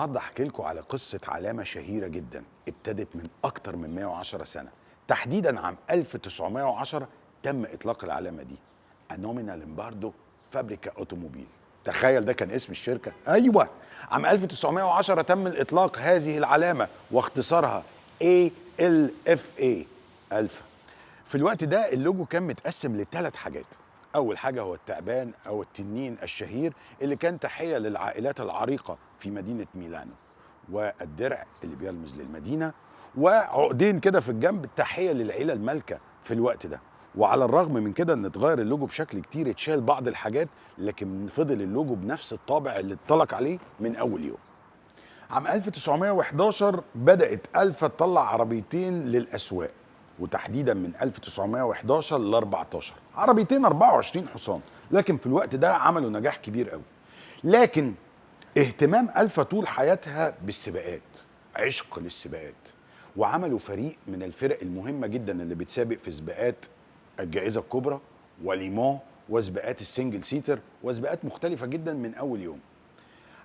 النهارده احكي لكم على قصه علامه شهيره جدا ابتدت من اكتر من 110 سنه، تحديدا عام 1910 تم اطلاق العلامه دي، انومينا لمباردو فابريكا اوتوموبيل. تخيل ده كان اسم الشركه. ايوه، عام 1910 تم الاطلاق هذه العلامه واختصارها ALFA الفا. في الوقت ده اللوجو كان متقسم ل3 حاجات. اول حاجه هو التعبان او التنين الشهير اللي كان تحيه للعائلات العريقه في مدينه ميلانو، والدرع اللي بيرمز للمدينه، وعقدين كده في الجنب تحيه للعيله المالكه في الوقت ده. وعلى الرغم من كده ان اتغير اللوجو بشكل كتير، اتشال بعض الحاجات، لكن فضل اللوجو بنفس الطابع اللي اتطلق عليه من اول يوم. عام 1911 بدات الفا تطلع عربيتين للاسواق، وتحديدا من 1911 ل 14 عربيتين 24 حصان، لكن في الوقت ده عملوا نجاح كبير قوي. لكن اهتمام الفا طول حياتها بالسباقات، عشق للسباقات، وعملوا فريق من الفرق المهمه جدا اللي بتسابق في سباقات الجائزه الكبرى وليمون وسباقات السنجل سيتر وسباقات مختلفه جدا من اول يوم.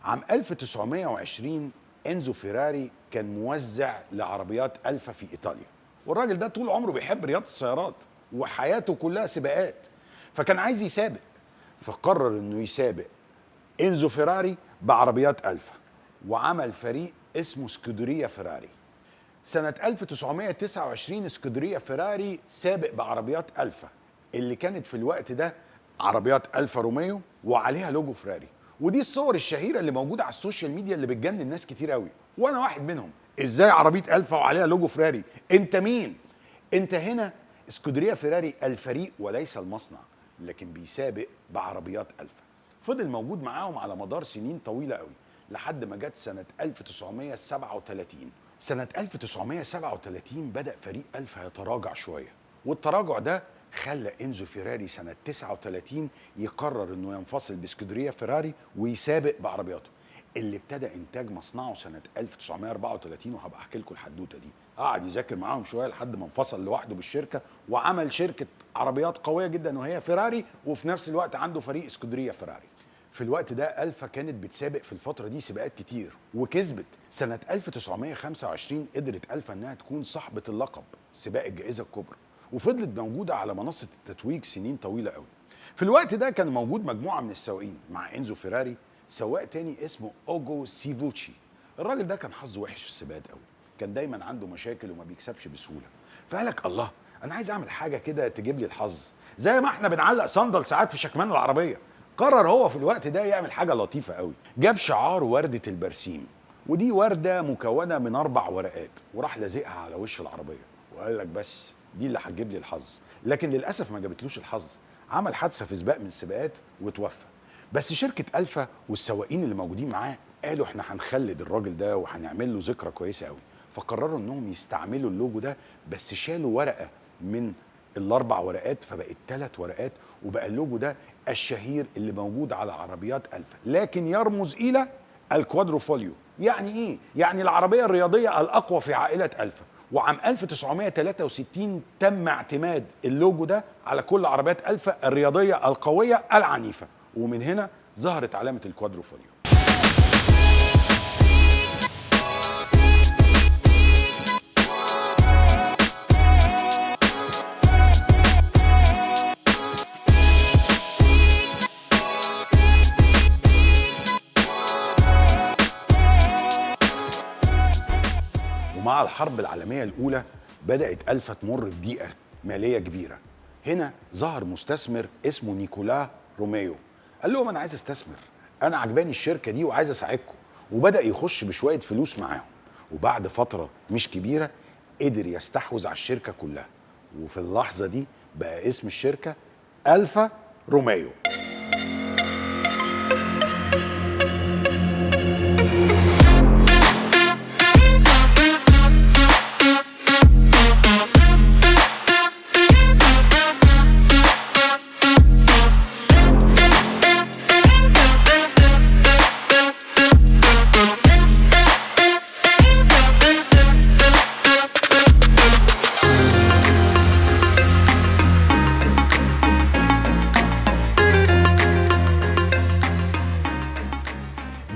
عام 1920 انزو فيراري كان موزع لعربيات الفا في ايطاليا، والراجل ده طول عمره بيحب رياضه السيارات وحياته كلها سباقات، فكان عايز يسابق، فقرر انه يسابق انزو فيراري بعربيات الفا، وعمل فريق اسمه سكودريا فيراري. سنة 1929 سكودريا فيراري سابق بعربيات الفا اللي كانت في الوقت ده عربيات الفا روميو وعليها لوجو فيراري. ودي الصور الشهيرة اللي موجودة على السوشيال ميديا اللي بتجنن ناس كتير قوي، وانا واحد منهم. ازاي عربية الفا وعليها لوجو فيراري؟ انت مين؟ انت هنا سكودريا فيراري الفريق وليس المصنع، لكن بيسابق بعربيات الفا. فضل موجود معاهم على مدار سنين طويلة قوي لحد ما جت سنة 1937. سنة 1937 بدأ فريق الفا يتراجع شوية، والتراجع ده خلى انزو فيراري سنة 39 يقرر انه ينفصل بسكودريا فيراري ويسابق بعربياته اللي ابتدى انتاج مصنعه سنة 1934. وهبقى احكي لكم الحدوتة دي. قعد يذاكر معاهم شوية لحد ما انفصل لوحده بالشركة وعمل شركة عربيات قوية جدا وهي فيراري، وفي نفس الوقت عنده فريق سكودريا فيراري. في الوقت ده الفا كانت بتسابق في الفتره دي سباقات كتير وكسبت. سنه 1925 قدرت الفا انها تكون صاحبه اللقب سباق الجائزه الكبرى، وفضلت موجوده على منصه التتويج سنين طويله قوي. في الوقت ده كان موجود مجموعه من السواقين مع انزو فيراري سواق تاني اسمه اوجو سيفوتشي. الراجل ده كان حظه وحش في السباقات قوي، كان دايما عنده مشاكل وما بيكسبش بسهوله. فقالك الله، انا عايز اعمل حاجه كده تجيب لي الحظ، زي ما احنا بنعلق صندل ساعات في شكمان العربيه. قرر هو في الوقت ده يعمل حاجة لطيفة قوي. جاب شعار وردة البرسيم، ودي وردة مكونة من 4 ورقات، وراح لازقها على وش العربية وقال لك بس دي اللي هتجيب لي الحظ. لكن للأسف ما جابتلوش الحظ، عمل حادثة في سباق من السباقات وتوفى. بس شركة الفا والسواقين اللي موجودين معاه قالوا احنا هنخلد الراجل ده وهنعمل له ذكرى كويسة قوي، فقرروا انهم يستعملوا اللوجو ده، بس شالوا ورقة من ال4 ورقات فبقت 3 ورقات، وبقى اللوجو ده الشهير اللي موجود على عربيات الفا، لكن يرمز الى الكوادروفوليو. يعني ايه؟ يعني العربيه الرياضيه الاقوى في عائله الفا. وعام 1963 تم اعتماد اللوجو ده على كل عربيات الفا الرياضيه القويه العنيفه، ومن هنا ظهرت علامه الكوادروفوليو. ومع الحرب العالمية الأولى بدأت ألفا تمر بضيقة مالية كبيرة. هنا ظهر مستثمر اسمه نيكولا روميو، قال لهم أنا عايز استثمر، أنا عجباني الشركة دي وعايز أساعدكم، وبدأ يخش بشوية فلوس معاهم. وبعد فترة مش كبيرة قدر يستحوذ على الشركة كلها، وفي اللحظة دي بقى اسم الشركة ألفا روميو.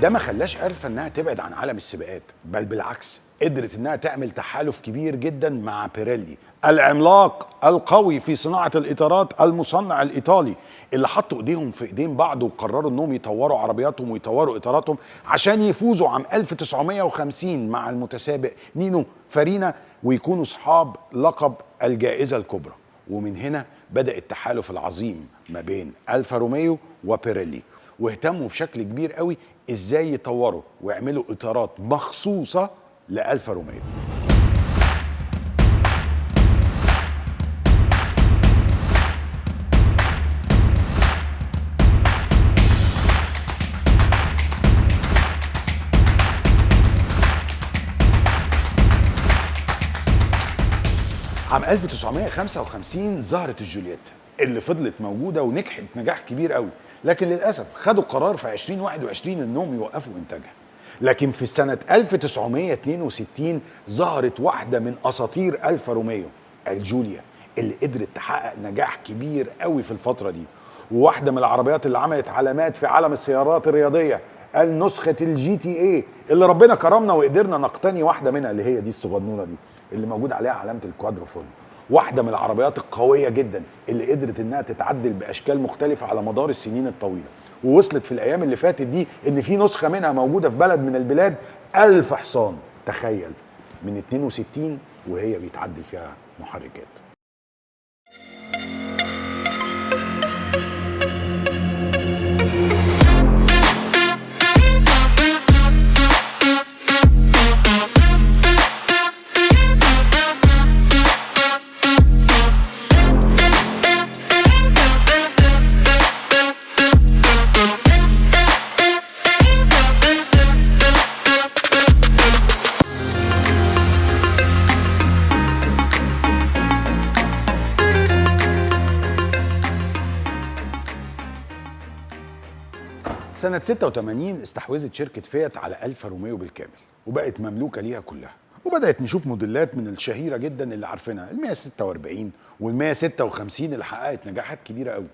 ده ما خلاش الفا انها تبعد عن عالم السباقات، بل بالعكس قدرت انها تعمل تحالف كبير جدا مع بيريلي العملاق القوي في صناعه الاطارات، المصنع الايطالي اللي حطوا ايديهم في ايدين بعض وقرروا انهم يطوروا عربياتهم ويطوروا اطاراتهم عشان يفوزوا عام 1950 مع المتسابق نينو فارينا ويكونوا اصحاب لقب الجائزه الكبرى. ومن هنا بدأ التحالف العظيم ما بين الفا روميو وبيريلي، واهتموا بشكل كبير قوي ازاي يطوروا ويعملوا اطارات مخصوصه لالفا روميو. عام 1955 ظهرت الجولييت اللي فضلت موجوده ونجحت نجاح كبير قوي، لكن للاسف خدوا قرار في 2021 انهم يوقفوا انتاجها. لكن في سنه 1962 ظهرت واحده من اساطير الفا روميو، الجوليا، اللي قدرت تحقق نجاح كبير قوي في الفتره دي، وواحده من العربيات اللي عملت علامات في عالم السيارات الرياضيه، النسخه الجي تي اي اللي ربنا كرمنا وقدرنا نقتني واحده منها، اللي هي دي الصغنونه دي اللي موجود عليها علامه الكوادروفول. واحده من العربيات القويه جدا اللي قدرت انها تتعدل باشكال مختلفه على مدار السنين الطويله، ووصلت في الايام اللي فاتت دي ان في نسخه منها موجوده في بلد من البلاد 1000 حصان، تخيل، من 62 وهي بيتعدل فيها محركات. سنة 86 استحوذت شركة فيات على ألفا روميو بالكامل وبقت مملوكة ليها كلها، وبدأت نشوف موديلات من الشهيرة جدا اللي عارفينها، ال 146 وال 156 اللي حققت نجاحات كبيرة قوي.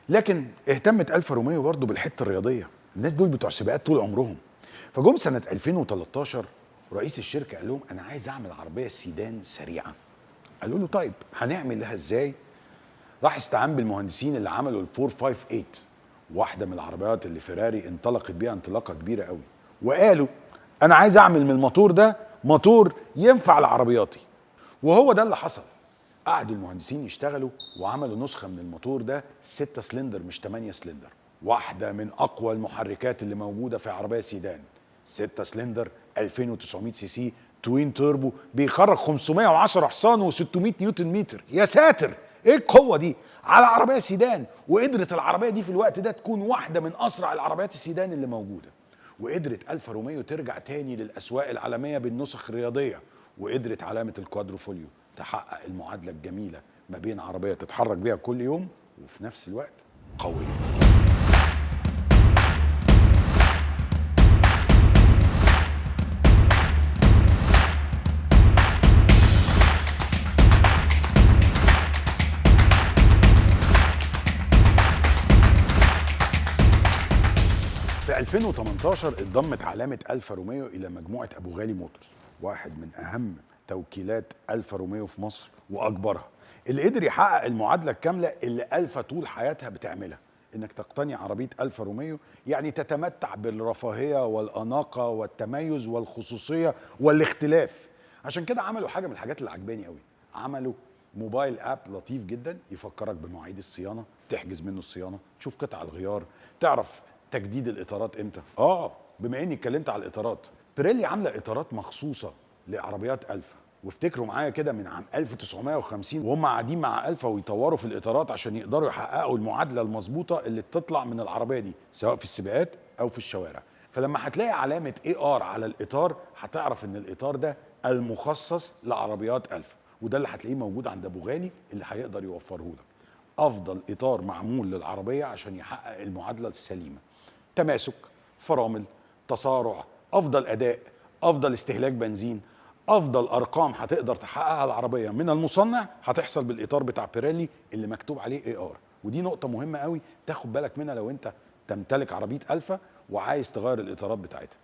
لكن اهتمت ألفا روميو برضه بالحتة الرياضية، الناس دول بتوع سباقات طول عمرهم. فجم سنة 2013 رئيس الشركة قال لهم أنا عايز أعمل عربية سيدان سريعة. قالوا له طيب هنعمل لها إزاي؟ راح استعان بالمهندسين اللي عملوا ال 458، واحده من العربيات اللي فيراري انطلقت بيها انطلاقه كبيره قوي، وقالوا انا عايز اعمل من الموتور ده موتور ينفع لعربياتي. وهو ده اللي حصل. قعدوا المهندسين يشتغلوا وعملوا نسخه من الموتور ده 6 سلندر مش 8 سلندر، واحده من اقوى المحركات اللي موجوده في عربيه سيدان، 6 سلندر 2900 سي سي توين توربو، بيخرج 510 حصان و600 نيوتن متر. يا ساتر، ايه القوه دي على عربيه سيدان! وقدرت العربيه دي في الوقت ده تكون واحده من اسرع العربيات السيدان اللي موجوده. وقدرت الفا روميو ترجع تاني للاسواق العالميه بالنسخ الرياضيه، وقدرت علامه الكوادروفوليو تحقق المعادله الجميله ما بين عربيه تتحرك بيها كل يوم وفي نفس الوقت قويه. في 2018 انضمت علامة ألفا روميو إلى مجموعة أبو غالي موتورز، واحد من أهم توكيلات ألفا روميو في مصر وأكبرها، اللي قدر يحقق المعادلة الكاملة اللي ألفا طول حياتها بتعملها، إنك تقتني عربية ألفا روميو يعني تتمتع بالرفاهية والأناقة والتميز والخصوصية والاختلاف. عشان كده عملوا حاجة من الحاجات اللي عجباني قوي، عملوا موبايل اب لطيف جدا يفكرك بمواعيد الصيانه، تحجز منه الصيانه، تشوف قطع الغيار، تعرف تجديد الاطارات امتى. بما اني اتكلمت على الاطارات، بيريلي عامله اطارات مخصوصه لعربيات الفا، وافتكروا معايا كده من عام 1950 وهم قاعدين مع الفا ويطوروا في الاطارات عشان يقدروا يحققوا المعادله المظبوطه اللي تطلع من العربيه دي سواء في السباقات او في الشوارع. فلما هتلاقي علامه اي ار على الاطار هتعرف ان الاطار ده المخصص لعربيات الفا، وده اللي هتلاقيه موجود عند ابو غالي اللي هيقدر يوفره لك. افضل اطار معمول للعربيه عشان يحقق المعادله السليمه، تماسك، فرامل، تسارع، افضل اداء، افضل استهلاك بنزين، افضل ارقام هتقدر تحققها العربيه من المصنع هتحصل بالاطار بتاع بيريلي اللي مكتوب عليه اي ار. ودي نقطه مهمه قوي تاخد بالك منها لو انت تمتلك عربيه الفا وعايز تغير الاطارات بتاعتها.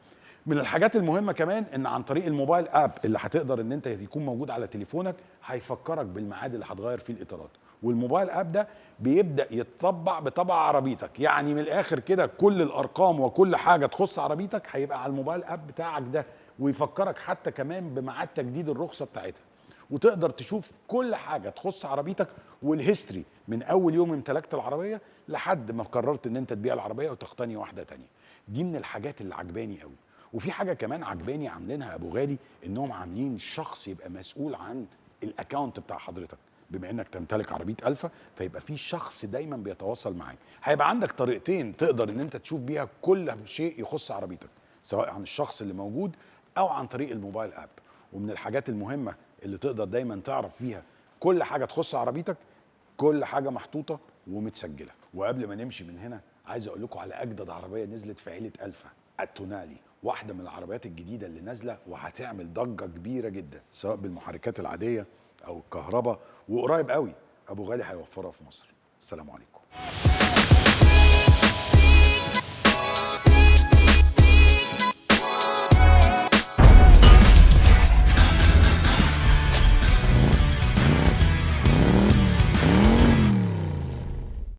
من الحاجات المهمه كمان ان عن طريق الموبايل اب اللي هتقدر ان انت يكون موجود على تليفونك هيفكرك بالميعاد اللي هتغير فيه الاطارات. والموبايل اب ده بيبدا يتطبع بطبع عربيتك، يعني من الاخر كده كل الارقام وكل حاجه تخص عربيتك هيبقى على الموبايل اب بتاعك ده، ويفكرك حتى كمان بميعاد تجديد الرخصه بتاعتها. وتقدر تشوف كل حاجه تخص عربيتك والهيستوري من اول يوم امتلكت العربيه لحد ما قررت ان انت تبيع العربيه وتقتني واحده تانية. دي من الحاجات اللي عجباني قوي. وفي حاجه كمان عجباني عاملينها ابو غالي، انهم عاملين شخص يبقى مسؤول عن الاكونت بتاع حضرتك. بما انك تمتلك عربيه الفا فيبقى في شخص دايما بيتواصل معاك. هيبقى عندك طريقتين تقدر ان انت تشوف بيها كل شيء يخص عربيتك، سواء عن الشخص اللي موجود او عن طريق الموبايل اب. ومن الحاجات المهمه اللي تقدر دايما تعرف بيها كل حاجه تخص عربيتك، كل حاجه محطوطه ومتسجله. وقبل ما نمشي من هنا عايز اقول لكم على اجدد عربيه نزلت في عيله الفا، التونالي، واحده من العربيات الجديده اللي نازله وهتعمل ضجه كبيره جدا سواء بالمحركات العاديه او الكهرباء، وقريب قوي ابو غالي هيوفرها في مصر. السلام عليكم.